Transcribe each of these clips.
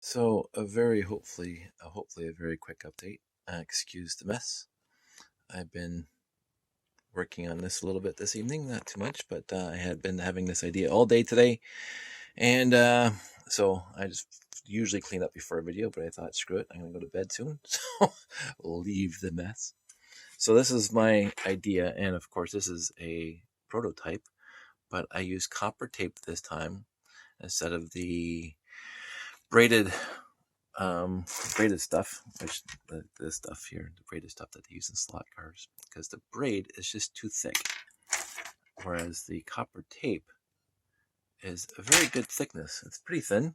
So hopefully a very quick update. Excuse the mess. I've been working on this a little bit this evening, not too much, but I had been having this idea all day today, and so I just usually clean up before a video, but I thought, screw it, I'm gonna go to bed soon, so leave the mess. So this is my idea, and of course this is a prototype, but I use copper tape this time instead of the braided braided stuff, which this stuff here, the braided stuff that they use in slot cars, because the braid is just too thick, whereas the copper tape is a very good thickness. It's pretty thin,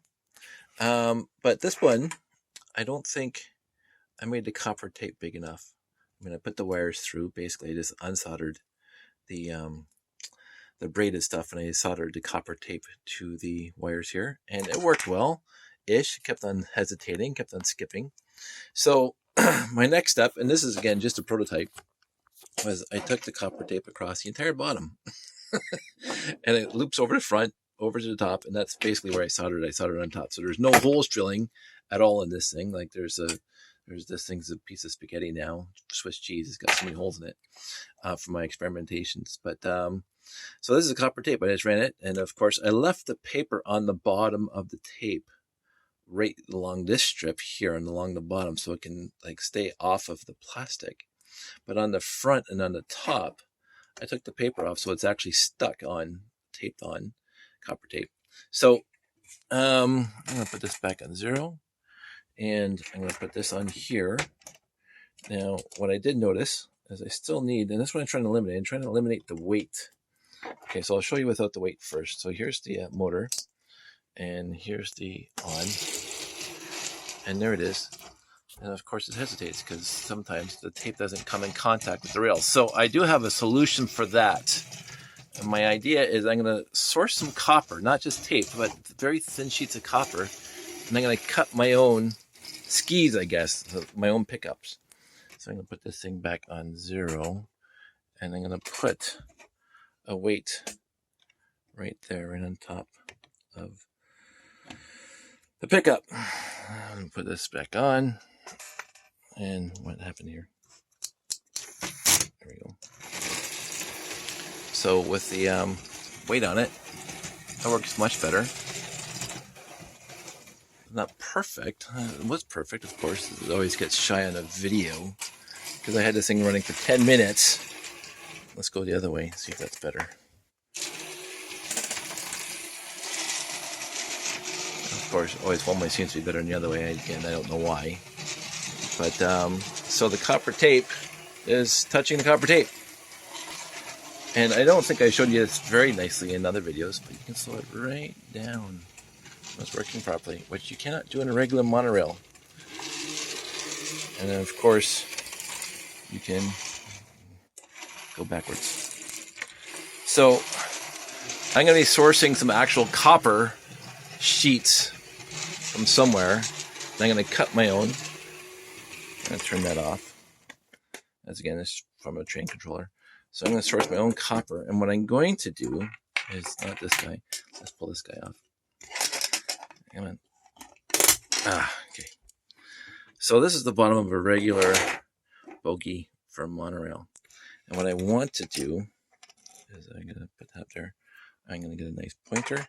but this one, I don't think I made the copper tape big enough. I mean, I put the wires through. Basically, I just unsoldered the braided stuff, and I soldered the copper tape to the wires here, and it worked well. Ish, kept on hesitating, kept on skipping. So my next step, and this is again just a prototype, was I took the copper tape across the entire bottom and it loops over the front, over to the top, and that's basically where I soldered it. I soldered on top. So there's no holes drilling at all in this thing. Like there's this thing's a piece of spaghetti now. Swiss cheese has got so many holes in it from my experimentations. But so this is a copper tape. I just ran it, and of course I left the paper on the bottom of the tape right along this strip here and along the bottom so it can like stay off of the plastic. But on the front and on the top, I took the paper off so it's actually stuck on, taped on copper tape. So I'm going to put this back on 0, and I'm going to put this on here. Now, what I did notice is I still need, and that's what I'm trying to eliminate. I'm trying to eliminate the weight. Okay, so I'll show you without the weight first. So here's the motor, and here's the on, and there it is. And of course it hesitates because sometimes the tape doesn't come in contact with the rail. So I do have a solution for that. And my idea is I'm going to source some copper, not just tape, but very thin sheets of copper. And I'm going to cut my own skis, I guess, my own pickups. So I'm going to put this thing back on 0. And I'm going to put a weight right there, right on top of the pickup. I'm going to put this back on. And what happened here? There we go. So with the weight on it, that works much better. Not perfect. It was perfect, of course. It always gets shy on a video because I had this thing running for 10 minutes. Let's go the other way, see if that's better. Of course, always one way seems to be better than the other way. Again, I don't know why. But so the copper tape is touching the copper tape. And I don't think I showed you this very nicely in other videos, but you can slow it right down. It's working properly, which you cannot do in a regular monorail. And then, of course, you can go backwards. So I'm going to be sourcing some actual copper sheets from somewhere. And I'm going to cut my own. I'm going to turn that off. As again, this is from a train controller. So I'm going to source my own copper. And what I'm going to do is, not this guy. Let's pull this guy off. Come on. Okay. So this is the bottom of a regular bogie for a monorail. And what I want to do is I'm going to put that up there. I'm going to get a nice pointer.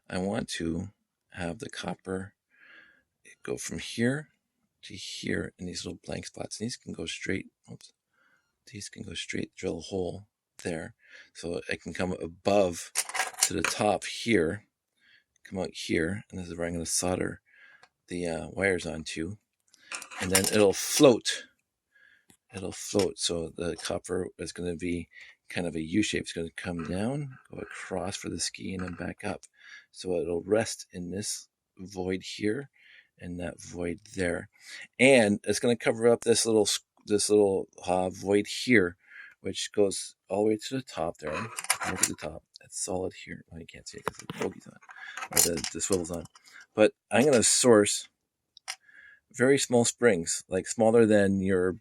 I want to have the copper go from here to here in these little blank spots. And these can go straight. Oops. These can go straight, drill a hole there. So it can come above to the top here, come out here, and this is where I'm going to solder the wires onto. And then it'll float. It'll float. So the copper is going to be kind of a U shape. It's going to come down, go across for the ski, and then back up. So it'll rest in this void here and that void there. And it's going to cover up this little void here, which goes all the way to the top there. Look at the top. It's solid here. Well, you can't see it because the bogey's on, or the swivel's on. But I'm going to source very small springs, like smaller than your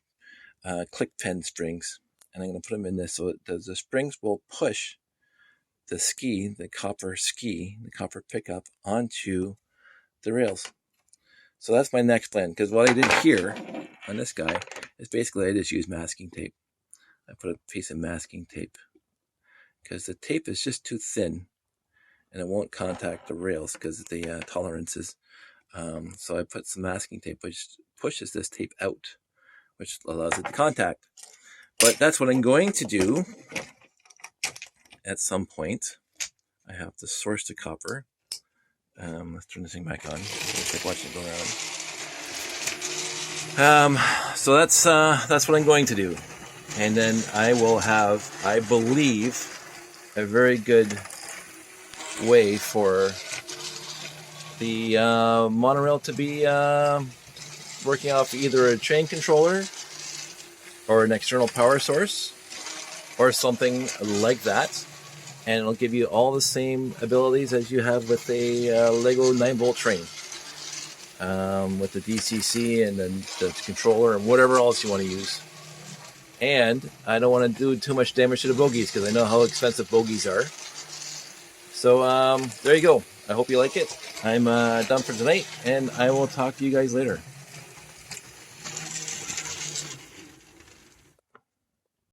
click pen springs. And I'm going to put them in this so the springs will push the ski, the copper pickup onto the rails. So that's my next plan, because what I did here on this guy is basically I just used masking tape. I put a piece of masking tape because the tape is just too thin and it won't contact the rails because of the tolerances. So I put some masking tape which pushes this tape out, which allows it to contact. But that's what I'm going to do at some point. I have to source the copper. Let's turn this thing back on. It's like watching it go around. So that's what I'm going to do. And then I will have, I believe, a very good way for the monorail to be working off either a train controller or an external power source or something like that. And it'll give you all the same abilities as you have with a LEGO 9-volt train. With the DCC and then the controller and whatever else you want to use. And I don't want to do too much damage to the bogies because I know how expensive bogies are. So there you go. I hope you like it. I'm done for tonight, and I will talk to you guys later.